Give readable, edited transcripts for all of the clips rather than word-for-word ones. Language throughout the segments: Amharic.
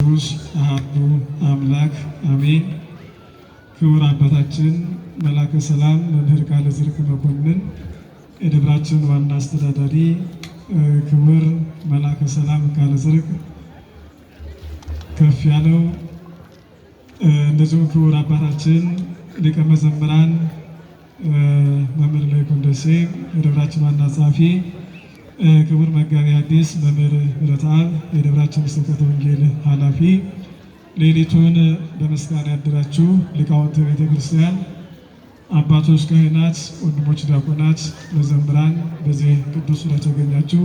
ቅዱስ አሐዱ አምላክ አሜን። ክቡር አባታችን መላከ ሰላም መምህር ቃለ ጽድቅ መኮንን የደብራችን ዋና አስተዳዳሪ፣ ክቡር መላከ ሰላም ቃለ ጽድቅ ከፍ ያለው፣ እንደዚሁም ክቡር አባታችን ሊቀ መዘምራን መምህር ላይኩን ደሴ የደብራችን ዋና ጸሐፊ፣ ክቡር መጋቤ ሐዲስ መምህር ምህረተአብ የደብራችን ስብከተ ወንጌል ኃላፊ፣ ሌሊቱን በምስጋና ያደራችሁ ሊቃውንተ ቤተ ክርስቲያን፣ አባቶች ካህናት፣ ወንድሞች ዲያቆናት፣ መዘምራን፣ በዚህ ቅዱስ ስለተገኛችሁ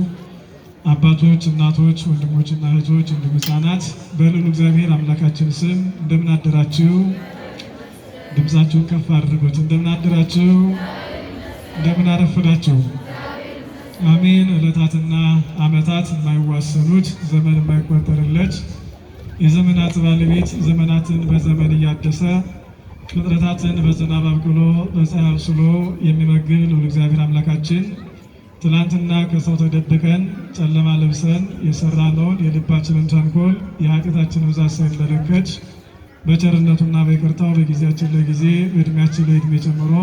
አባቶች፣ እናቶች፣ ወንድሞችና እህቶች እንዲሁም ሕፃናት በልዑል እግዚአብሔር አምላካችን ስም እንደምን አደራችሁ? ድምፃችሁን ከፍ አድርጉት። እንደምን አደራችሁ? እንደምን አረፈዳችሁ? አሜን። ዕለታትና ዓመታት የማይዋሰኑት ዘመን የማይቆጠርለት የዘመናት ባለቤት ዘመናትን በዘመን እያደሰ ፍጥረታትን በዝናብ አብቅሎ በፀሐይ አብስሎ የሚመግብ ልዑል እግዚአብሔር አምላካችን ትላንትና ከሰው ተደብቀን ጨለማ ለብሰን የሰራነውን የልባችንን ተንኮል የኃጢአታችንን ብዛት ሳይመለከት በቸርነቱና በይቅርታው በጊዜያችን ለጊዜ በዕድሜያችን ለዕድሜ ጨምሮ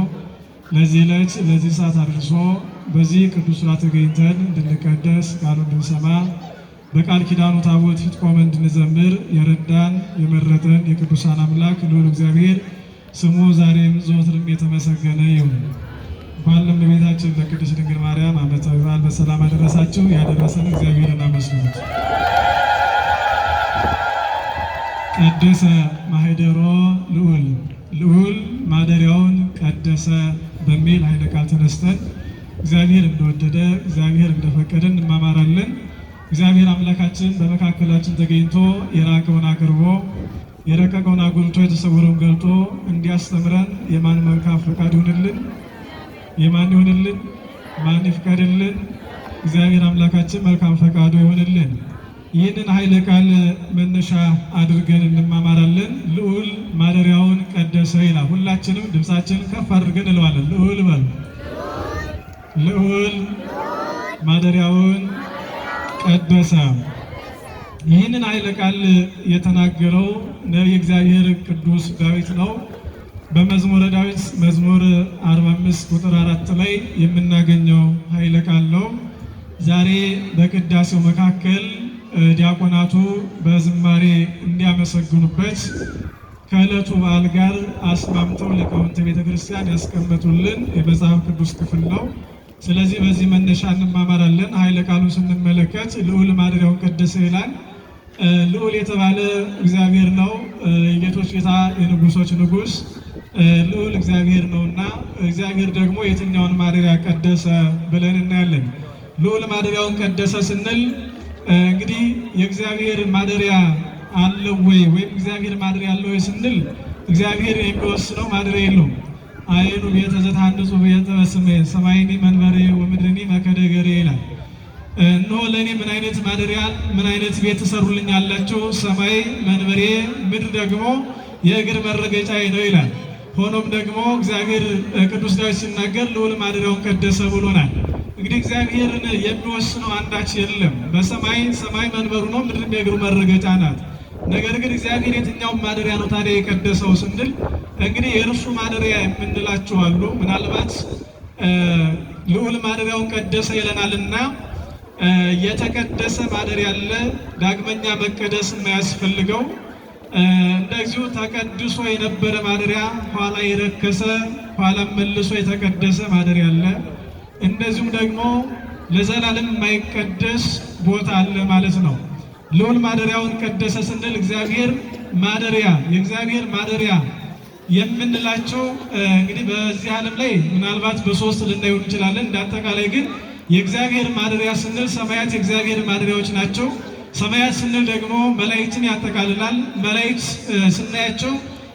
ለዚህ ዕለት ለዚህ ሰዓት አድርሶ በዚህ ቅዱስ ሥርዓት ተገኝተን እንድንቀደስ ቃሉን እንድንሰማ በቃል ኪዳኑ ታቦት ፊት ቆመን እንድንዘምር የረዳን የመረጠን የቅዱሳን አምላክ ልዑል እግዚአብሔር ስሙ ዛሬም ዘወትርም የተመሰገነ ይሁን። እንኳን ለእመቤታችን ለቅድስት ድንግል ማርያም ዓመታዊ በዓል በሰላም አደረሳችሁ። ያደረሰን እግዚአብሔርን አመስግኑት። ቀደሰ ማኅደሮ ልዑል፣ ልዑል ማደሪያውን ቀደሰ በሚል ኃይለ ቃል ተነስተን እግዚአብሔር እንደወደደ እግዚአብሔር እንደፈቀደ እንማማራለን። እግዚአብሔር አምላካችን በመካከላችን ተገኝቶ የራቀውን አቅርቦ የረቀቀውን አጉልቶ የተሰወረውን ገልጦ እንዲያስተምረን የማን መልካም ፈቃድ ይሁንልን? የማን ይሁንልን? ማን ይፍቀድልን? እግዚአብሔር አምላካችን መልካም ፈቃዱ ይሁንልን። ይህንን ኃይለ ቃል መነሻ አድርገን እንማማራለን። ልዑል ማደሪያውን ቀደሰ ይላል። ሁላችንም ድምፃችንን ከፍ አድርገን እንለዋለን። ልዑል በል። ልዑል ማደሪያውን ቀደሰ። ይህንን ኃይለ ቃል የተናገረው የእግዚአብሔር ቅዱስ ዳዊት ነው። በመዝሙረ ዳዊት መዝሙር 45 ቁጥር 4 ላይ የምናገኘው ኃይለ ቃል ነው። ዛሬ በቅዳሴው መካከል ዲያቆናቱ በዝማሬ እንዲያመሰግኑበት ከዕለቱ በዓል ጋር አስማምተው ሊቃውንተ ቤተ ክርስቲያን ያስቀመጡልን የመጽሐፍ ቅዱስ ክፍል ነው። ስለዚህ በዚህ መነሻ እንማማራለን። ኃይለ ቃሉን ስንመለከት ልዑል ማደሪያውን ቀደሰ ይላል። ልዑል የተባለ እግዚአብሔር ነው። የጌቶች ጌታ የንጉሶች ንጉሥ ልዑል እግዚአብሔር ነውና እግዚአብሔር ደግሞ የትኛውን ማደሪያ ቀደሰ ብለን እናያለን። ልዑል ማደሪያውን ቀደሰ ስንል እንግዲህ የእግዚአብሔር ማደሪያ አለው ወይ ወይም እግዚአብሔር ማደሪያ አለው ወይ ስንል እግዚአብሔር የሚወስነው ማደሪያ የለውም። አይኑ ቤተ ዘታንጹ ቤተ በስሜ ሰማይኒ መንበሬ ወምድርኒ መከደገሬ ይላል። እነሆ ለእኔ ምን አይነት ማደሪያ ምን አይነት ቤት ትሰሩልኛላችሁ? ሰማይ መንበሬ፣ ምድር ደግሞ የእግር መረገጫዬ ነው ይላል። ሆኖም ደግሞ እግዚአብሔር ቅዱስ ዳዊት ሲናገር ልዑል ማደሪያውን ቀደሰ ብሎናል። እንግዲህ እግዚአብሔርን የሚወስነው አንዳች የለም። በሰማይ ሰማይ መንበሩ ነው፣ ምድርም የእግሩ መረገጫ ናት። ነገር ግን እግዚአብሔር የትኛውን ማደሪያ ነው ታዲያ የቀደሰው ስንል እንግዲህ የእርሱ ማደሪያ የምንላቸው አሉ። ምናልባት ልዑል ማደሪያውን ቀደሰ ይለናልና የተቀደሰ ማደሪያ አለ፣ ዳግመኛ መቀደስ የማያስፈልገው እንደዚሁ ተቀድሶ የነበረ ማደሪያ ኋላ የረከሰ ኋላ መልሶ የተቀደሰ ማደሪያ አለ። እንደዚሁም ደግሞ ለዘላለም የማይቀደስ ቦታ አለ ማለት ነው። ልዑል ማደሪያውን ቀደሰ ስንል እግዚአብሔር ማደሪያ የእግዚአብሔር ማደሪያ የምንላቸው እንግዲህ በዚህ ዓለም ላይ ምናልባት በሶስት ልናየው እንችላለን። እንዳጠቃላይ ግን የእግዚአብሔር ማደሪያ ስንል ሰማያት የእግዚአብሔር ማደሪያዎች ናቸው። ሰማያት ስንል ደግሞ መላእክትን ያጠቃልላል። መላእክት ስናያቸው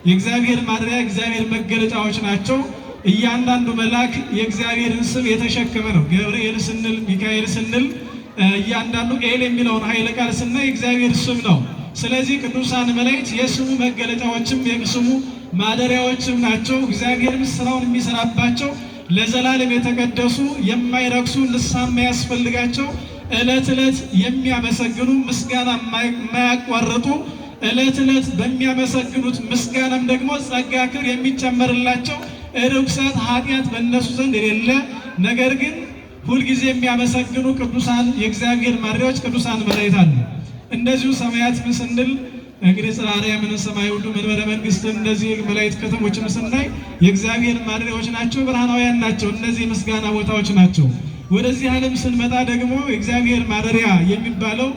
የእግዚአብሔር ማደሪያ የእግዚአብሔር መገለጫዎች ናቸው። እያንዳንዱ መልአክ የእግዚአብሔርን ስም የተሸከመ ነው። ገብርኤል ስንል ሚካኤል ስንል እያንዳንዱ ኤል የሚለውን ኃይለ ቃል ስናይ የእግዚአብሔር ስም ነው። ስለዚህ ቅዱሳን መላእክት የስሙ መገለጫዎችም የስሙ ማደሪያዎችም ናቸው። እግዚአብሔርም ስራውን የሚሰራባቸው ለዘላለም የተቀደሱ የማይረክሱ ንስሐ የማያስፈልጋቸው ዕለት ዕለት የሚያመሰግኑ ምስጋና የማያቋርጡ ዕለት ዕለት በሚያመሰግኑት ምስጋናም ደግሞ ጸጋ ክብር የሚጨመርላቸው ርኩሰት ኃጢአት በእነሱ ዘንድ የሌለ ነገር ግን ሁልጊዜ የሚያመሰግኑ ቅዱሳን የእግዚአብሔር ማደሪያዎች ቅዱሳን መላእክት አሉ። እንደዚሁ ሰማያት ስንል እንግዲህ ጽርሐ አርያምን ሰማይ ሁሉ መንበረ መንግስትን እነዚህ መላእክት ከተሞችን ስናይ የእግዚአብሔር ማደሪያዎች ናቸው፣ ብርሃናውያን ናቸው። እነዚህ ምስጋና ቦታዎች ናቸው። ወደዚህ ዓለም ስንመጣ ደግሞ የእግዚአብሔር ማደሪያ የሚባለው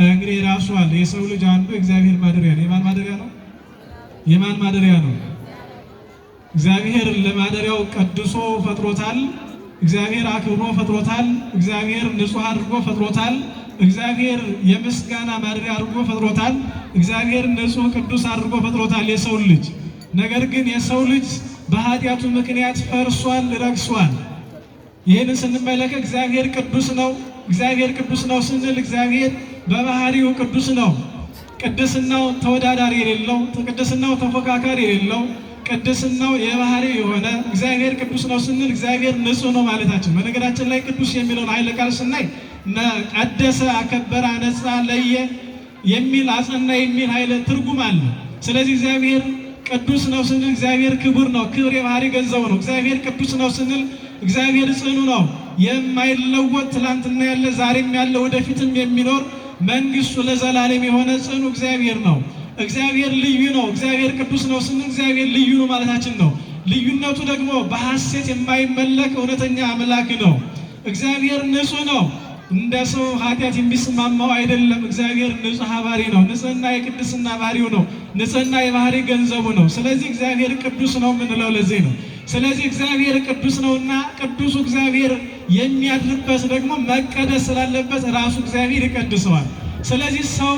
እንግዲህ ራሱ አለ። የሰው ልጅ አንዱ የእግዚአብሔር ማደሪያ ነው። የማን ማደሪያ ነው? የማን ማደሪያ ነው? እግዚአብሔር ለማደሪያው ቀድሶ ፈጥሮታል። እግዚአብሔር አክብሮ ፈጥሮታል። እግዚአብሔር ንጹሕ አድርጎ ፈጥሮታል። እግዚአብሔር የምስጋና ማደሪያ አድርጎ ፈጥሮታል። እግዚአብሔር ንጹሕ ቅዱስ አድርጎ ፈጥሮታል የሰው ልጅ። ነገር ግን የሰው ልጅ በኃጢአቱ ምክንያት ፈርሷል፣ ረክሷል። ይህንን ስንመለከት እግዚአብሔር ቅዱስ ነው። እግዚአብሔር ቅዱስ ነው ስንል እግዚአብሔር በባህሪው ቅዱስ ነው። ቅድስናው ተወዳዳሪ የሌለው፣ ቅድስናው ተፎካካሪ የሌለው፣ ቅድስናው የባህሪ የሆነ እግዚአብሔር ቅዱስ ነው ስንል እግዚአብሔር ንጹሕ ነው ማለታችን። በነገራችን ላይ ቅዱስ የሚለውን ኃይለ ቃል ስናይ ቀደሰ፣ አከበረ፣ አነጻ፣ ለየ የሚል አጸና የሚል ኃይለ ትርጉም አለ። ስለዚህ እግዚአብሔር ቅዱስ ነው ስንል እግዚአብሔር ክቡር ነው፣ ክብር የባህሪ ገንዘቡ ነው። እግዚአብሔር ቅዱስ ነው ስንል እግዚአብሔር ጽኑ ነው፣ የማይለወጥ ትላንትና ያለ ዛሬም ያለ ወደፊትም የሚኖር መንግስቱ ለዘላለም የሆነ ጽኑ እግዚአብሔር ነው። እግዚአብሔር ልዩ ነው። እግዚአብሔር ቅዱስ ነው ስንል እግዚአብሔር ልዩ ነው ማለታችን ነው። ልዩነቱ ደግሞ በሐሰት የማይመለክ እውነተኛ አምላክ ነው። እግዚአብሔር ንጹሕ ነው። እንደ ሰው ኃጢአት የሚስማማው አይደለም። እግዚአብሔር ንጹሕ ባህሪ ነው። ንጽህና የቅድስና ባህሪው ነው። ንጽህና የባህሪ ገንዘቡ ነው። ስለዚህ እግዚአብሔር ቅዱስ ነው የምንለው ለዚህ ነው። ስለዚህ እግዚአብሔር ቅዱስ ነውና ቅዱሱ እግዚአብሔር የሚያድርበት ደግሞ መቀደስ ስላለበት ራሱ እግዚአብሔር ይቀድሰዋል። ስለዚህ ሰው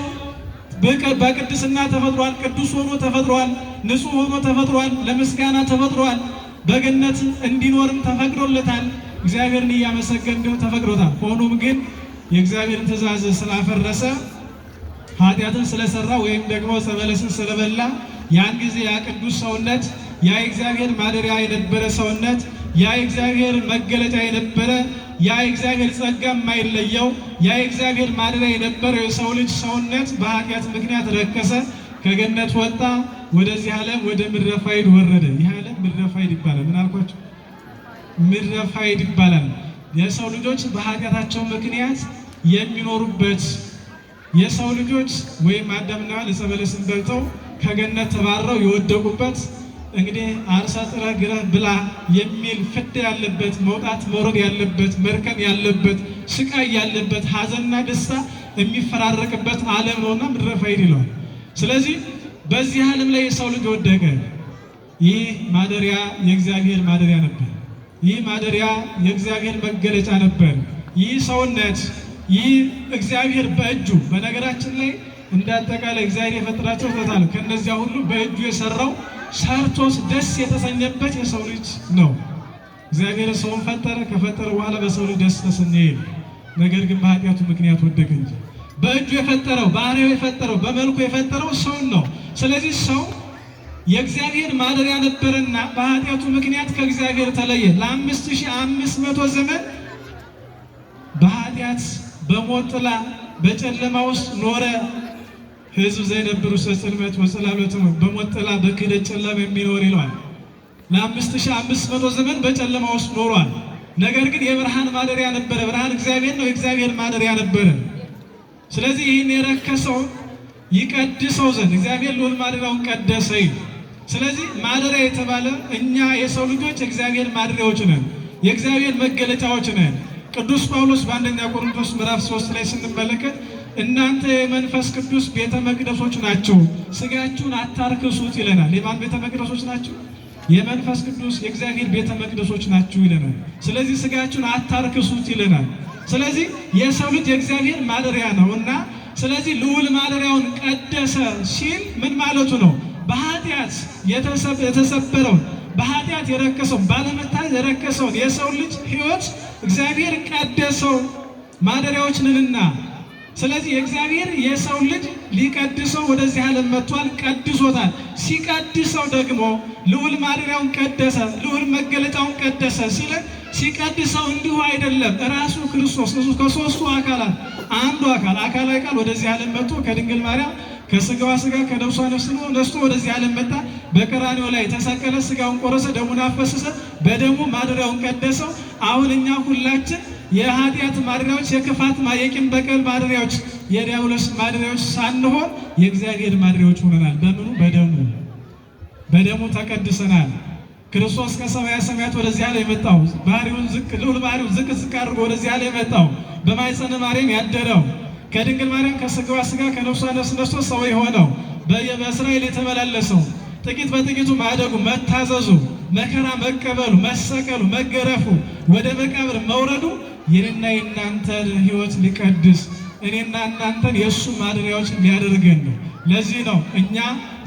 በቅድስና ተፈጥሯል። ቅዱስ ሆኖ ተፈጥሯል። ንጹሕ ሆኖ ተፈጥሯል። ለምስጋና ተፈጥሯል። በገነት እንዲኖርም ተፈቅዶለታል። እግዚአብሔርን እያመሰገነ ተፈቅዶታል። ሆኖም ግን የእግዚአብሔርን ትእዛዝ ስላፈረሰ ኃጢአትን ስለሰራ ወይም ደግሞ ዕፀ በለስን ስለበላ ያን ጊዜ ያ ቅዱስ ሰውነት ያ የእግዚአብሔር ማደሪያ የነበረ ሰውነት ያ የእግዚአብሔር መገለጫ የነበረ ያ የእግዚአብሔር ጸጋ የማይለየው ያ የእግዚአብሔር ማደሪያ የነበረው የሰው ልጅ ሰውነት በኃጢአት ምክንያት ረከሰ፣ ከገነት ወጣ፣ ወደዚህ ዓለም ወደ ምድረ ፋይድ ወረደ። ይህ ዓለም ምድረ ፋይድ ይባላል። ምን አልኳቸው? ምድረ ፋይድ ይባላል። የሰው ልጆች በኃጢአታቸው ምክንያት የሚኖሩበት የሰው ልጆች ወይም አዳምና ሔዋን ዕፀ በለስን በልተው ከገነት ተባረው የወደቁበት እንግዲህ አርሰህ ጥረህ ግረህ ብላ የሚል ፍዳ ያለበት መውጣት መውረድ ያለበት መርከም ያለበት ስቃይ ያለበት ሐዘንና ደስታ የሚፈራረቅበት ዓለም ነውና ምድረ ፋይድ ይለዋል። ስለዚህ በዚህ ዓለም ላይ የሰው ልጅ ወደቀ። ይህ ማደሪያ የእግዚአብሔር ማደሪያ ነበር። ይህ ማደሪያ የእግዚአብሔር መገለጫ ነበር። ይህ ሰውነት ይህ እግዚአብሔር በእጁ በነገራችን ላይ እንዳጠቃላይ እግዚአብሔር የፈጠራቸው ፍጥረታት ከነዚያ ሁሉ በእጁ የሰራው ሰርቶስ ደስ የተሰኘበት የሰው ልጅ ነው። እግዚአብሔር ሰውን ፈጠረ። ከፈጠረ በኋላ በሰው ልጅ ደስ ተሰኘ። ነገር ግን በኃጢአቱ ምክንያት ወደቀ እንጂ በእጁ የፈጠረው ባህሪው የፈጠረው በመልኩ የፈጠረው ሰውን ነው። ስለዚህ ሰው የእግዚአብሔር ማደሪያ ነበረና በኃጢአቱ ምክንያት ከእግዚአብሔር ተለየ። ለ5500 ዘመን በኃጢአት በሞት ጥላ በጨለማ ውስጥ ኖረ። ሕዝብ ዘይነብሩ ውስተ ጽልመት ወጽላሎት፣ በሞት ጥላ በክህደት ጨለማ የሚኖር ይለዋል። ለ5500 ዘመን በጨለማ ውስጥ ኖሯል። ነገር ግን የብርሃን ማደሪያ ነበረ። ብርሃን እግዚአብሔር ነው። የእግዚአብሔር ማደሪያ ነበረ። ስለዚህ ይህን የረከሰው ይቀድሰው ዘንድ እግዚአብሔር ልዑል ማደሪያውን ቀደሰ። ስለዚህ ማደሪያ የተባለ እኛ የሰው ልጆች የእግዚአብሔር ማደሪያዎች ነን፣ የእግዚአብሔር መገለጫዎች ነን። ቅዱስ ጳውሎስ በአንደኛ ቆሮንቶስ ምዕራፍ 3 ላይ ስንመለከት እናንተ የመንፈስ ቅዱስ ቤተ መቅደሶች ናችሁ፣ ስጋችሁን አታርክሱት ይለናል። የማን ቤተ መቅደሶች ናችሁ? የመንፈስ ቅዱስ የእግዚአብሔር ቤተ መቅደሶች ናችሁ ይለናል። ስለዚህ ስጋችሁን አታርክሱት ይለናል። ስለዚህ የሰው ልጅ የእግዚአብሔር ማደሪያ ነው እና ስለዚህ ልዑል ማደሪያውን ቀደሰ ሲል ምን ማለቱ ነው? በኃጢአት የተሰበረውን በኃጢአት የረከሰውን ባለመታዘዝ የረከሰውን የሰው ልጅ ሕይወት እግዚአብሔር ቀደሰው። ማደሪያዎች ነንና ስለዚህ የእግዚአብሔር የሰው ልጅ ሊቀድሰው ወደዚህ ዓለም መጥቷል፣ ቀድሶታል። ሲቀድሰው ደግሞ ልዑል ማደሪያውን ቀደሰ፣ ልዑል መገለጫውን ቀደሰ ሲለን ሲቀድሰው እንዲሁ አይደለም። ራሱ ክርስቶስ ከሦስቱ አካላት አንዱ አካላዊ ቃል ወደዚህ ዓለም መጥቶ ከድንግል ማርያም ከስጋዋ ስጋ ከነፍሷ ነፍስ ነስቶ ወደዚህ ዓለም መጣ። በቀራንዮ ላይ ተሰቀለ፣ ስጋውን ቆረሰ፣ ደሙን አፈሰሰ፣ በደሙ ማደሪያውን ቀደሰው። አሁን እኛ ሁላችን የኃጢአት ማደሪያዎች፣ የክፋት የቂም በቀል ማደሪያዎች፣ የዲያብሎስ ማደሪያዎች ሳንሆን የእግዚአብሔር ማደሪያዎች ሆነናል። በምኑ? በደሙ ተቀድሰናል። ክርስቶስ ከሰማየ ሰማያት ወደዚህ ዓለም የመጣው ልዑል ባህሪውን ዝቅ አድርጎ ወደዚህ ዓለም የመጣው በማኅፀነ ማርያም ያደረው ከድንግል ማርያም ከስጋዋ ስጋ ከነፍሷ ነፍስ ነስቶ ሰው የሆነው በእስራኤል የተመላለሰው ጥቂት በጥቂቱ ማደጉ፣ መታዘዙ፣ መከራ መቀበሉ፣ መሰቀሉ፣ መገረፉ፣ ወደ መቃብር መውረዱ የኔና የእናንተን ሕይወት ሊቀድስ እኔና እናንተን የእሱ ማደሪያዎች ሊያደርገን ነው። ለዚህ ነው እኛ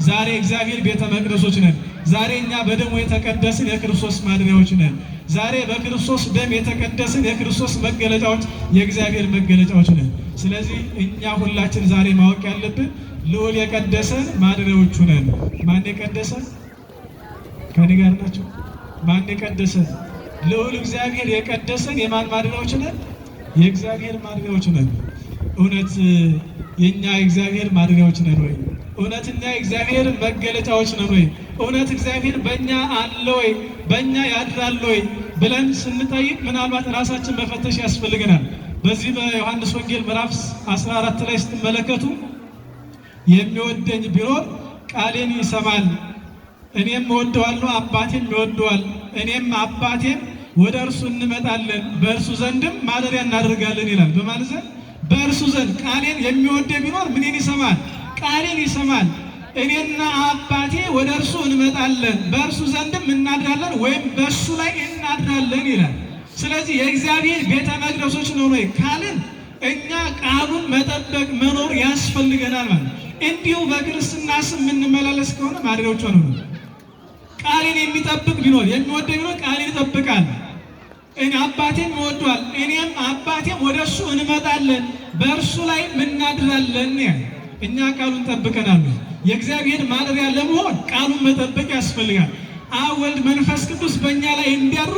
ዛሬ እግዚአብሔር ቤተ መቅደሶች ነን። ዛሬ እኛ በደሙ የተቀደስን የክርስቶስ ማደሪያዎች ነን። ዛሬ በክርስቶስ ደም የተቀደስን የክርስቶስ መገለጫዎች፣ የእግዚአብሔር መገለጫዎች ነን። ስለዚህ እኛ ሁላችን ዛሬ ማወቅ ያለብን ልዑል የቀደሰን ማደሪያዎቹ ነን። ማን የቀደሰን? ከኔ ጋር ናቸው? ማን የቀደሰን? ልዑል እግዚአብሔር የቀደሰን የማን ማደሪያዎች ነን? የእግዚአብሔር ማደሪያዎች ነን። እውነት የኛ የእግዚአብሔር ማደሪያዎች ነን ወይ? እውነት እኛ የእግዚአብሔር መገለጫዎች ነን ወይ? እውነት እግዚአብሔር በእኛ አለ ወይ? በእኛ ያድራል ወይ ብለን ስንጠይቅ ምናልባት ራሳችን መፈተሽ ያስፈልገናል። በዚህ በዮሐንስ ወንጌል ምዕራፍ 14 ላይ ስትመለከቱ የሚወደኝ ቢኖር ቃሌን ይሰማል፣ እኔም እወደዋለሁ፣ አባቴም ይወደዋል፣ እኔም አባቴም ወደ እርሱ እንመጣለን፣ በእርሱ ዘንድም ማደሪያ እናደርጋለን ይላል። በማለት ዘንድ በእርሱ ዘንድ ቃሌን የሚወደኝ ቢኖር ምንን ይሰማል? ቃሌን ይሰማል። እኔና አባቴ ወደ እርሱ እንመጣለን፣ በእርሱ ዘንድም እናድራለን፣ ወይም በእሱ ላይ እናድራለን ይላል። ስለዚህ የእግዚአብሔር ቤተ መቅደሶች ነው ወይ ካልን እኛ ቃሉን መጠበቅ መኖር ያስፈልገናል ማለት። እንዲሁ በክርስትና ስም የምንመላለስ ከሆነ ማደሪያዎቹ ነው። ቃሌን የሚጠብቅ ቢኖር የሚወደኝ ቢኖር ቃሌን ይጠብቃል፣ እኔ አባቴም ይወደዋል፣ እኔም አባቴም ወደ እሱ እንመጣለን፣ በእርሱ ላይ እናድራለን። እኛ ቃሉን ጠብቀናል። የእግዚአብሔር ማደሪያ ለመሆን ቃሉን መጠበቅ ያስፈልጋል። አብ ወልድ መንፈስ ቅዱስ በእኛ ላይ እንዲያድሩ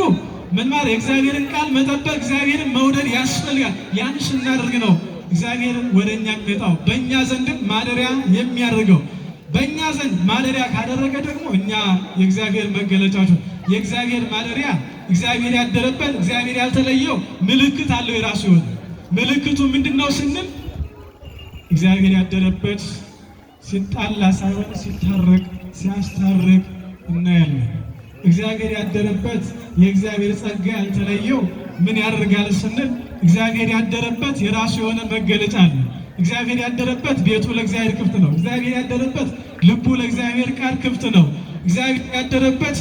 ምን ማለት? የእግዚአብሔርን ቃል መጠበቅ፣ እግዚአብሔርን መውደድ ያስፈልጋል። ያን ስናደርግ ነው እግዚአብሔርን ወደ እኛ የሚመጣው፣ በእኛ ዘንድም ማደሪያ የሚያደርገው። በእኛ ዘንድ ማደሪያ ካደረገ ደግሞ እኛ የእግዚአብሔር መገለጫዎች። የእግዚአብሔር ማደሪያ እግዚአብሔር ያደረበት፣ እግዚአብሔር ያልተለየው ምልክት አለው የራሱ የሆነ። ምልክቱ ምንድን ነው ስንል እግዚአብሔር ያደረበት ሲጣላ ሳይሆን ሲታረቅ፣ ሲያስታርቅ እናያለን። እግዚአብሔር ያደረበት የእግዚአብሔር ጸጋ ያልተለየው ምን ያደርጋል ስንል እግዚአብሔር ያደረበት የራሱ የሆነ መገለጫ አለ። እግዚአብሔር ያደረበት ቤቱ ለእግዚአብሔር ክፍት ነው። እግዚአብሔር ያደረበት ልቡ ለእግዚአብሔር ቃል ክፍት ነው። እግዚአብሔር ያደረበት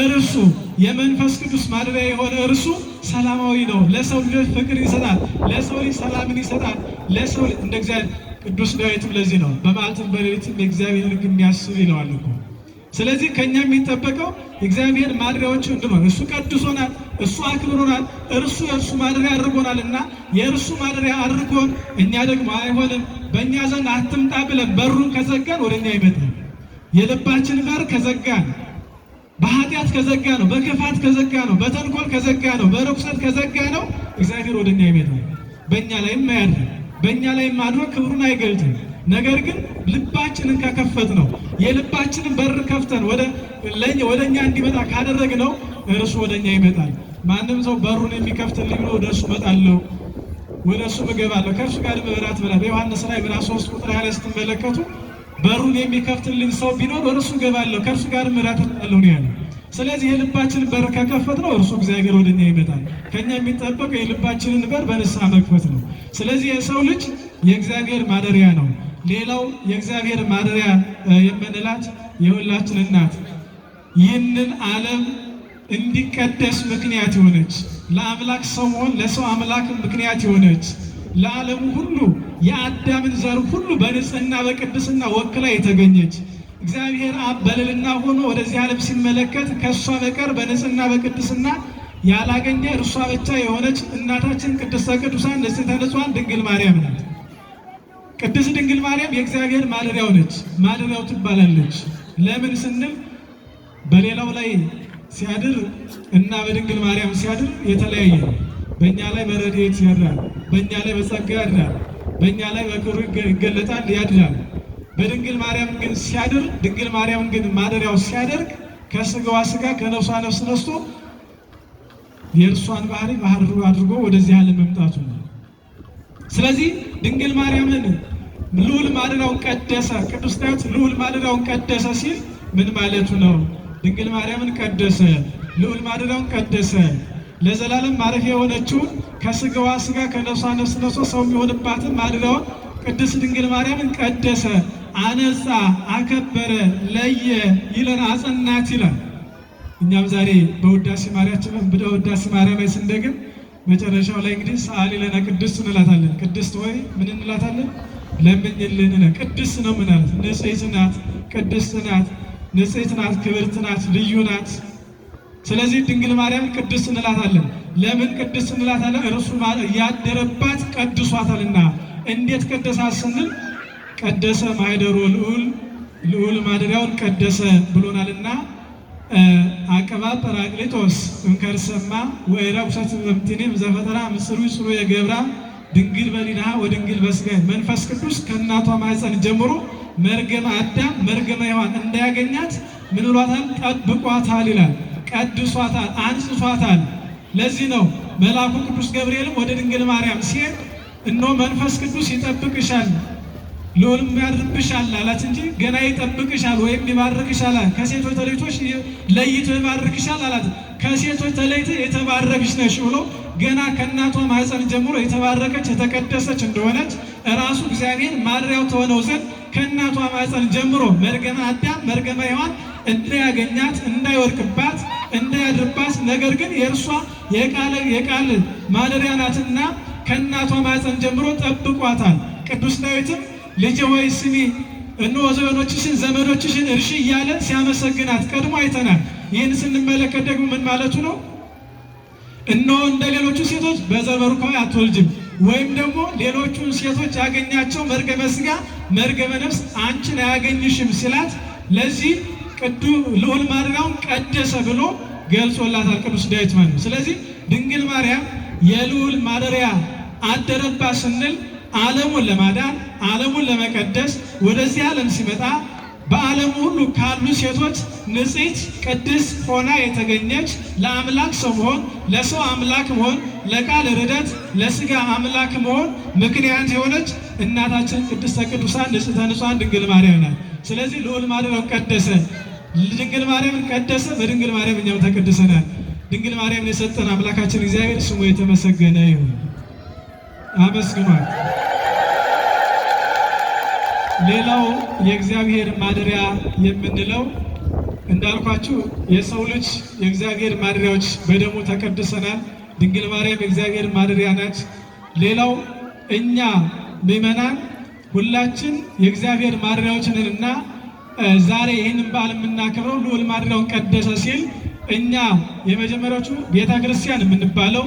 እርሱ የመንፈስ ቅዱስ ማደሪያ የሆነ እርሱ ሰላማዊ ነው። ለሰው ልጆች ፍቅር ይሰጣል። ለሰው ልጅ ሰላምን ይሰጣል። ለሰው እንደ እግዚአብሔር ቅዱስ ዳዊትም ለዚህ ነው በመዓልትም በሌሊትም የእግዚአብሔር ሕግ የሚያስብ ይለዋል እኮ። ስለዚህ ከኛ የሚጠበቀው እግዚአብሔር ማደሪያዎቹ እንድንሆን፣ እሱ ቀድሶናል፣ እሱ አክብሮናል፣ እርሱ የእርሱ ማደሪያ አድርጎናል እና የእርሱ ማደሪያ አድርጎን እኛ ደግሞ አይሆንም በእኛ ዘንድ አትምጣ ብለን በሩን ከዘጋን ወደ እኛ ይመጣል። የልባችን በር ከዘጋን፣ በኃጢአት ከዘጋ ነው፣ በክፋት ከዘጋ ነው፣ በተንኮል ከዘጋ ነው፣ በርኩሰት ከዘጋ ነው እግዚአብሔር ወደ እኛ ይመጣል። በእኛ ላይም አያድርም፣ በእኛ ላይም አድሮ ክብሩን አይገልጥም። ነገር ግን ልባችንን ከከፈት ነው፣ የልባችንን በር ከፍተን ወደ እኛ እንዲመጣ ካደረግነው እርሱ ወደ እኛ ይመጣል። ማንም ሰው በሩን የሚከፍትልኝ ብሎ ወደ እርሱ እመጣለሁ፣ ወደ እሱ እገባለሁ፣ ከእርሱ ጋር እራት እበላለሁ። በዮሐንስ ራዕይ ምዕራፍ 3 ቁጥር 20 ላይ ስትመለከቱ በሩን የሚከፍትልኝ ሰው ቢኖር ወደ እርሱ እገባለሁ፣ ከእርሱ ጋር እራት እበላለሁ ነው ያለው። ስለዚህ የልባችንን በር ከከፈት ነው እርሱ እግዚአብሔር ወደ እኛ ይመጣል። ከኛ የሚጠበቀው የልባችንን በር በንስሐ መክፈት ነው። ስለዚህ የሰው ልጅ የእግዚአብሔር ማደሪያ ነው። ሌላው የእግዚአብሔር ማደሪያ የምንላት የሁላችን እናት ይህንን ዓለም እንዲቀደስ ምክንያት የሆነች ለአምላክ ሰው መሆን ለሰው አምላክ ምክንያት የሆነች ለዓለሙ ሁሉ የአዳምን ዘር ሁሉ በንጽህና በቅድስና ወክላ የተገኘች እግዚአብሔር አብ በልዕልና ሆኖ ወደዚህ ዓለም ሲመለከት ከእሷ በቀር በንጽህና በቅድስና ያላገኘ እርሷ ብቻ የሆነች እናታችን ቅድስተ ቅዱሳን ንጽሕተ ንጹሐን ድንግል ማርያም ናት። ቅድስት ድንግል ማርያም የእግዚአብሔር ማደሪያው ነች። ማደሪያው ትባላለች። ለምን ስንል በሌላው ላይ ሲያድር እና በድንግል ማርያም ሲያድር የተለያየ ነው። በእኛ ላይ በረድኤት ያድራል፣ በእኛ ላይ በጸጋ ያድራል፣ በእኛ ላይ በክብሩ ይገለጣል ያድራል። በድንግል ማርያም ግን ሲያድር ድንግል ማርያም ግን ማደሪያው ሲያደርግ ከስጋዋ ስጋ ከነፍሷ ነፍስ ነስቶ የእርሷን ባህሪ አድርጎ ወደዚህ ዓለም መምጣቱ ነው። ስለዚህ ድንግል ማርያምን ልዑል ማደሪያውን ቀደሰ። ቅዱስ ዳዊት ልዑል ማደሪያውን ቀደሰ ሲል ምን ማለቱ ነው? ድንግል ማርያምን ቀደሰ፣ ልዑል ማደሪያውን ቀደሰ። ለዘላለም ማረፊያ የሆነችውን ከስጋዋ ስጋ ከነፍሷ ነፍስ ነስቶ ሰው የሚሆንባትን ማደሪያውን ቅድስት ድንግል ማርያምን ቀደሰ፣ አነጻ፣ አከበረ፣ ለየ ይለን አጸናት ይላል። እኛም ዛሬ በውዳሴ ማርያም ላይ ስንደግም መጨረሻው ላይ እንግዲህ ሰአሊ ለነ ቅድስት እንላታለን። ቅድስት ወይ ምን እንላታለን? ለምኝልን። ቅድስት ነው ምናለት? ንጽሕት ናት፣ ቅድስት ናት፣ ንጽሕት ናት፣ ክብርት ናት፣ ልዩ ናት። ስለዚህ ድንግል ማርያም ቅድስት እንላታለን። ለምን ቅድስት እንላታለን? እርሱ ያደረባት ቀድሷታልና። እንዴት ቀደሳት ስንል ቀደሰ ማኅደሮ ልዑል ማደሪያውን ቀደሰ ብሎናልና አቀባ ጰራቅሊጦስ እንከርሰማ ወይረቁሰት እምቲኒም ዘፈጠራ ምስሩ ይስሩ የገብራ ድንግል በሊናሃ ወድንግል በስጋ መንፈስ ቅዱስ ከእናቷ ማኅፀን ጀምሮ መርገመ አዳም መርገመ ሔዋን እንዳያገኛት ምን ብሏታል? ጠብቋታል ይላል። ቀድሷታል፣ አንጽቷታል። ለዚህ ነው መልአኩ ቅዱስ ገብርኤልም ወደ ድንግል ማርያም ሲሄድ እነሆ መንፈስ ቅዱስ ይጠብቅሻል ልዑልም ያድርብሻል አላት እንጂ ገና ይጠብቅሻል ወይም ይባርክሻል። ከሴቶች ተለይቶሽ ለይቶ ይባርክሻል አላት። ከሴቶች ተለይቶ የተባረክሽ ነሽ ብሎ ገና ከእናቷ ማኅፀን ጀምሮ የተባረከች የተቀደሰች እንደሆነች ራሱ እግዚአብሔር ማደሪያው ተሆነው ዘንድ ከእናቷ ማኅፀን ጀምሮ መርገመ አዳም መርገመ ሔዋን እንዳያገኛት እንዳይወድቅባት እንዳያድርባት፣ ነገር ግን የእርሷ የቃል ማደሪያ ናትና ከእናቷ ማኅፀን ጀምሮ ጠብቋታል። ቅዱስ ዳዊትም ልጄ ሆይ ስሚ፣ እነሆ ዘመዶችሽን እርሺ እያለ ሲያመሰግናት ቀድሞ አይተናል። ይህን ስንመለከት ደግሞ ምን ማለቱ ነው? እነሆ እንደ ሌሎቹ ሴቶች በዘበርኳዊ አትወልጅም፣ ወይም ደግሞ ሌሎቹን ሴቶች ያገኛቸው መርገመ ሥጋ መርገመ ነፍስ አንቺን አያገኝሽም ሲላት፣ ለዚህ ልዑል ማደሪያውን ቀደሰ ብሎ ገልጾላታል ቅዱስ ዳዊት ማለት ነው። ስለዚህ ድንግል ማርያም የልዑል ማደሪያ አደረባት ስንል ዓለሙን ለማዳን ዓለሙን ለመቀደስ ወደዚህ ዓለም ሲመጣ በዓለሙ ሁሉ ካሉ ሴቶች ንጽሕት ቅድስት ሆና የተገኘች ለአምላክ ሰው መሆን ለሰው አምላክ መሆን ለቃል ርደት ለሥጋ አምላክ መሆን ምክንያት የሆነች እናታችን ቅድስተ ቅዱሳን ንጽሕተ ንጹሐን ድንግል ማርያም ናት። ስለዚህ ልዑል ማደሪያውን ቀደሰ፣ ድንግል ማርያምን ቀደሰ። በድንግል ማርያም እኛም ተቀድሰናል። ድንግል ማርያምን የሰጠን አምላካችን እግዚአብሔር ስሙ የተመሰገነ ይሁን። አመስግኗል። ሌላው የእግዚአብሔር ማደሪያ የምንለው እንዳልኳችሁ የሰው ልጅ የእግዚአብሔር ማደሪያዎች በደሙ ተቀድሰናል። ድንግል ማርያም የእግዚአብሔር ማደሪያ ናት። ሌላው እኛ ምእመናን ሁላችን የእግዚአብሔር ማደሪያዎች ነንና ዛሬ ይህንን በዓል የምናከብረው ልዑል ማደሪያውን ቀደሰ ሲል እኛ የመጀመሪያዎቹ ቤተ ክርስቲያን የምንባለው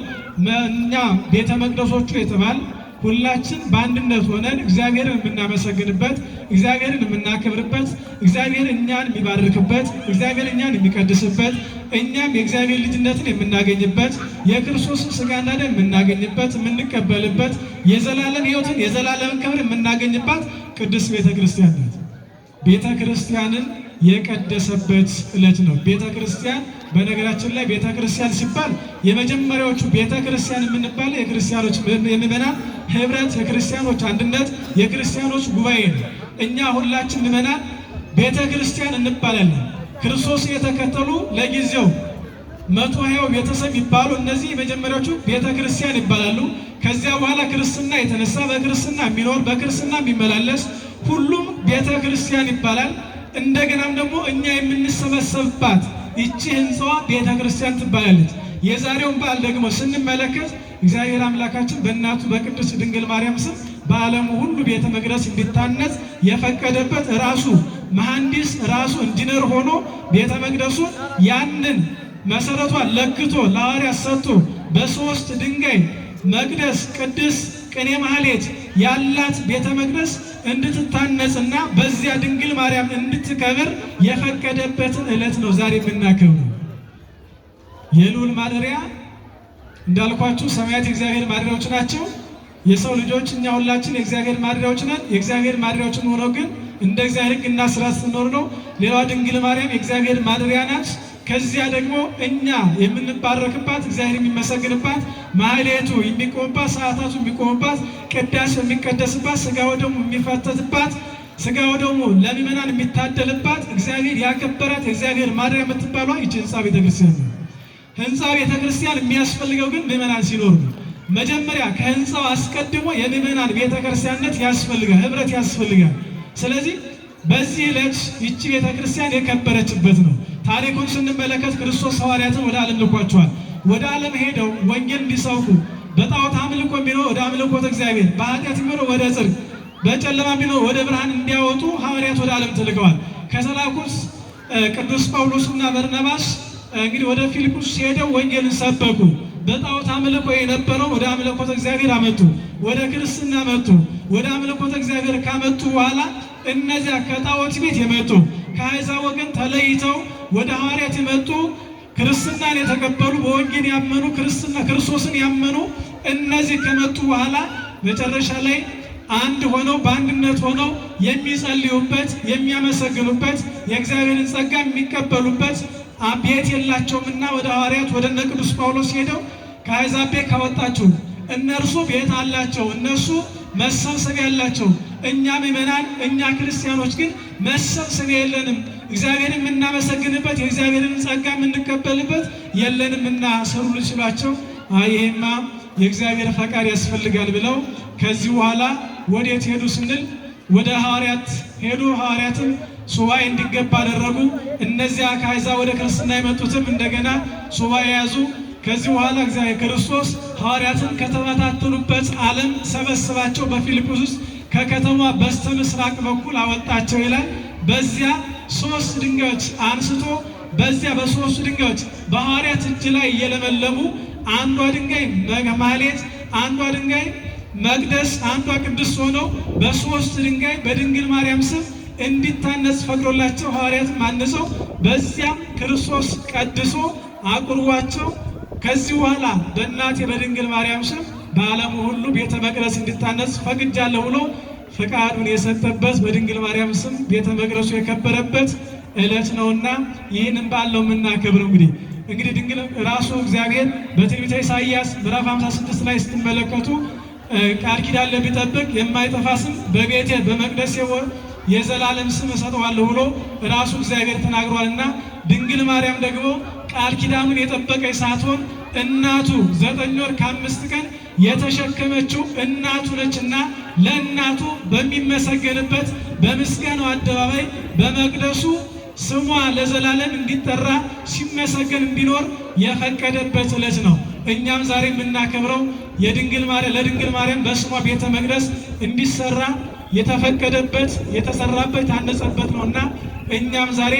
እኛ ቤተ መቅደሶቹ የተባል ሁላችን በአንድነት ሆነን እግዚአብሔርን የምናመሰግንበት እግዚአብሔርን የምናከብርበት እግዚአብሔር እኛን የሚባርክበት እግዚአብሔር እኛን የሚቀድስበት እኛም የእግዚአብሔር ልጅነትን የምናገኝበት የክርስቶስን ሥጋና ደም የምናገኝበት የምንቀበልበት የዘላለም ሕይወትን የዘላለምን ክብር የምናገኝባት ቅድስት ቤተ ክርስቲያን ናት። ቤተ ክርስቲያንን የቀደሰበት ዕለት ነው። ቤተ ክርስቲያን በነገራችን ላይ ቤተ ክርስቲያን ሲባል የመጀመሪያዎቹ ቤተ ክርስቲያን የምንባለው የክርስቲያኖች የምእመናን ህብረት፣ የክርስቲያኖች አንድነት፣ የክርስቲያኖች ጉባኤ ነው። እኛ ሁላችን ምእመናን ቤተ ክርስቲያን እንባላለን። ክርስቶስ የተከተሉ ለጊዜው 120 ቤተሰብ ይባሉ እነዚህ የመጀመሪያዎቹ ቤተ ክርስቲያን ይባላሉ። ከዚያ በኋላ ክርስትና የተነሳ በክርስትና የሚኖር በክርስትና የሚመላለስ ሁሉም ቤተ ክርስቲያን ይባላል። እንደገናም ደግሞ እኛ የምንሰበሰብባት ይቺ ህንፃዋ ቤተ ክርስቲያን ትባላለች። የዛሬውን በዓል ደግሞ ስንመለከት እግዚአብሔር አምላካችን በእናቱ በቅድስት ድንግል ማርያም ስም በዓለሙ ሁሉ ቤተ መቅደስ እንዲታነጽ የፈቀደበት ራሱ መሐንዲስ ራሱ ኢንጂነር ሆኖ ቤተ መቅደሱን ያንን መሰረቷን ለክቶ ለሐዋርያት ሰጥቶ በሶስት ድንጋይ መቅደስ ቅድስ ቅኔ ማህሌት ያላት ቤተ መቅደስ እንድትታነጽና በዚያ ድንግል ማርያም እንድትከብር የፈቀደበትን ዕለት ነው ዛሬ የምናከብረው። የልዑል ማደሪያ እንዳልኳችሁ ሰማያት የእግዚአብሔር ማደሪያዎች ናቸው። የሰው ልጆች እኛ ሁላችን የእግዚአብሔር ማደሪያዎች ነን። የእግዚአብሔር ማደሪያዎችን ሆነው ግን እንደ እግዚአብሔር ሕግና ሥርዓት ስንኖር ነው። ሌላዋ ድንግል ማርያም የእግዚአብሔር ማደሪያ ናት። ከዚያ ደግሞ እኛ የምንባረክባት እግዚአብሔር የሚመሰግንባት ማህሌቱ የሚቆምባት ሰዓታቱ የሚቆምባት ቅዳሴ የሚቀደስባት ሥጋው ደግሞ የሚፈተትባት ሥጋው ደግሞ ለምእመናን የሚታደልባት እግዚአብሔር ያከበራት የእግዚአብሔር ማደሪያ የምትባለው ይህች ሕንፃ ቤተክርስቲያን ነው። ሕንፃ ቤተክርስቲያን የሚያስፈልገው ግን ምእመናን ሲኖር ነው። መጀመሪያ ከሕንፃው አስቀድሞ የምእመናን ቤተክርስቲያንነት ያስፈልጋል፣ ህብረት ያስፈልጋል። ስለዚህ በዚህ ዕለት ይቺ ቤተክርስቲያን የከበረችበት ነው። ታሪኩን ስንመለከት ክርስቶስ ሐዋርያትን ወደ ዓለም ልኳቸዋል። ወደ ዓለም ሄደው ወንጌል እንዲሰብኩ በጣዖት አምልኮ የሚኖር ወደ አምልኮተ እግዚአብሔር፣ በኃጢአት የሚኖር ወደ ጽድቅ፣ በጨለማ የሚኖር ወደ ብርሃን እንዲያወጡ ሐዋርያት ወደ ዓለም ተልከዋል። ከተላኩት ቅዱስ ጳውሎስና በርናባስ እንግዲህ ወደ ፊልጵስ ሄደው ወንጌልን ሰበኩ። በጣዖት አምልኮ የነበረው ወደ አምልኮተ እግዚአብሔር አመጡ፣ ወደ ክርስትና መጡ። ወደ አምልኮተ እግዚአብሔር ካመጡ በኋላ እነዚያ ከጣዖት ቤት የመጡ ከአሕዛብ ወገን ተለይተው ወደ ሐዋርያት የመጡ ክርስትናን የተቀበሉ በወንጌል ያመኑ ክርስቶስን ያመኑ እነዚህ ከመጡ በኋላ መጨረሻ ላይ አንድ ሆነው በአንድነት ሆነው የሚጸልዩበት የሚያመሰግኑበት የእግዚአብሔርን ጸጋ የሚቀበሉበት ቤት የላቸውምና ወደ ሐዋርያት ወደ እነ ቅዱስ ጳውሎስ ሄደው ከአሕዛብ ቤት ካወጣችሁ እነርሱ ቤት አላቸው፣ እነሱ መሰብሰቢያ ያላቸው፣ እኛ ምእመናን እኛ ክርስቲያኖች ግን መሰብሰቢያ የለንም፣ እግዚአብሔርን የምናመሰግንበት የእግዚአብሔርን ጸጋ የምንቀበልበት የለንምና ስሩልን ሲሏቸው ይሄማ የእግዚአብሔር ፈቃድ ያስፈልጋል ብለው ከዚህ በኋላ ወዴት ሄዱ ስንል ወደ ሐዋርያት ሄዱ። ሐዋርያትም ሱባኤ እንዲገባ አደረጉ። እነዚያ ከአሕዛብ ወደ ክርስትና የመጡትም እንደገና ሱባኤ ያዙ። ከዚህ በኋላ እግዚአብሔር ክርስቶስ ሐዋርያትን ከተበታተኑበት ዓለም ሰበሰባቸው። በፊልጵስ ውስጥ ከከተማ በስተ ምስራቅ በኩል አወጣቸው ይላል። በዚያ 3 ድንጋዮች አንስቶ በዚያ በ3 ድንጋዮች በሐዋርያት እጅ ላይ እየለመለሙ አንዷ ድንጋይ ማህሌት፣ አንዷ ድንጋይ መቅደስ፣ አንዷ ቅድስት ሆነው በ3 ድንጋይ በድንግል ማርያም ስም እንዲታነጽ ፈቅዶላቸው ሐዋርያት ማንጸው በዚያም ክርስቶስ ቀድሶ አቁርቧቸው ከዚህ በኋላ በእናቴ በድንግል ማርያም ስም በዓለሙ ሁሉ ቤተ መቅደስ እንዲታነጽ ፈቅጃለሁ ብሎ ፈቃዱን የሰጠበት በድንግል ማርያም ስም ቤተ መቅደሱ የከበረበት ዕለት ነውና ይህንን ባለው የምናከብረው እንግዲህ ድንግል ራሱ እግዚአብሔር በትንቢተ ኢሳይያስ ምዕራፍ 56 ላይ ስትመለከቱ ቃል ኪዳን ለሚጠብቅ የማይጠፋ ስም በቤቴ በመቅደሴ የዘላለም ስም እሰጠዋለሁ ብሎ ራሱ እግዚአብሔር ተናግሯልና ድንግል ማርያም ደግሞ ቃል ኪዳኑን የጠበቀች ሳትሆን እናቱ 9 ወር ከ5 ቀን የተሸከመችው እናቱ ነችና ለእናቱ በሚመሰገንበት በምስጋናው አደባባይ በመቅደሱ ስሟ ለዘላለም እንዲጠራ ሲመሰገን እንዲኖር የፈቀደበት ዕለት ነው። እኛም ዛሬ የምናከብረው ለድንግል ማርያም በስሟ ቤተ መቅደስ እንዲሰራ የተፈቀደበት የተሰራበት የታነጸበት ነውና እኛም ዛሬ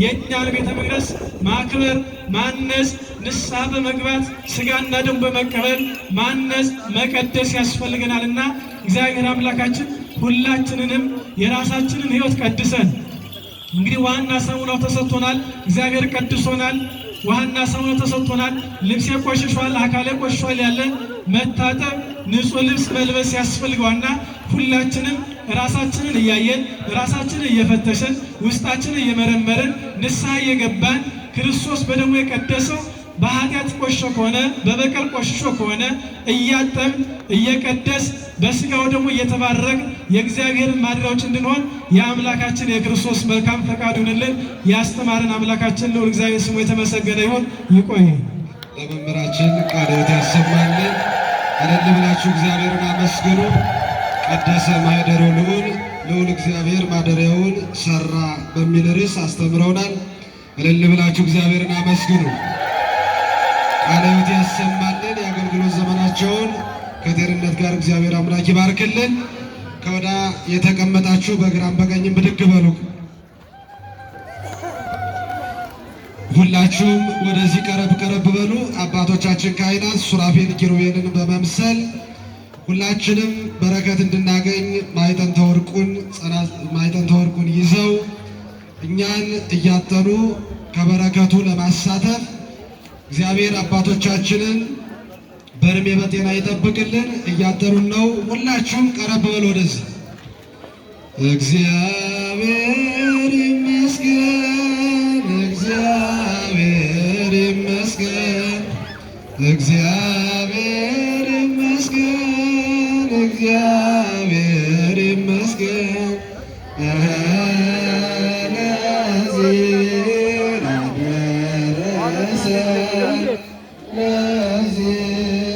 የእኛን ቤተ መቅደስ ማክበር ማነጽ ንስሐ በመግባት ሥጋና ደም በመቀበል ማነጽ መቀደስ ያስፈልገናልና እግዚአብሔር አምላካችን ሁላችንንም የራሳችንን ሕይወት ቀድሰን እንግዲህ ዋና ሳሙናው ተሰጥቶናል። እግዚአብሔር ቀድሶናል። ዋና ሳሙናው ተሰጥቶናል። ልብስ ቆሽሿል፣ አካሌ ቆሽሿል ያለ መታጠብ ንጹህ ልብስ መልበስ ያስፈልገዋልና ሁላችንም ራሳችንን እያየን ራሳችንን እየፈተሸን ውስጣችንን እየመረመርን ንስሐ እየገባን ክርስቶስ በደሙ የቀደሰው በኃጢአት ቆሽሾ ከሆነ በበቀል ቆሽሾ ከሆነ እያጠብን እየቀደስ በሥጋው ደግሞ እየተባረክ የእግዚአብሔርን ማደሪያዎች እንድንሆን የአምላካችን የክርስቶስ መልካም ፈቃዱ ይሁንልን። ያስተማረን አምላካችን ልዑል እግዚአብሔር ስሙ የተመሰገነ ይሁን። ይቆይ። ለመምህራችን ቃለ ሕይወት ያሰማልን። እልል ብላችሁ እግዚአብሔርን አመስግኑ። ቀደሰ ማኅደረ ልዑል እግዚአብሔር ማደሪያውን ሰራ በሚል ርዕስ አስተምረውናል። እልል ብላችሁ እግዚአብሔርን አመስግኑ። ቃለ ሕይወት ያሰማልን። የአገልግሎት ዘመናቸውን ከጤንነት ጋር እግዚአብሔር አምላክ ይባርክልን። ከወዳ የተቀመጣችሁ በግራም በቀኝም ብድግ በሉ። ሁላችሁም ወደዚህ ቀረብ ቀረብ በሉ። አባቶቻችን ካህናት ሱራፌል ኪሩቤልን በመምሰል ሁላችንም በረከት እንድናገኝ ማዕጠንተ ወርቁን ይዘው እኛን እያጠኑ ከበረከቱ ለማሳተፍ እግዚአብሔር አባቶቻችንን በእድሜ በጤና ይጠብቅልን። እያጠኑን ነው። ሁላችሁም ቀረብ በሉ ወደዚህ። እግዚአብሔር ይመስገን፣ እግዚአብሔር ይመስገን፣ እግዚአብሔር ይመስገን፣ እግዚአብሔር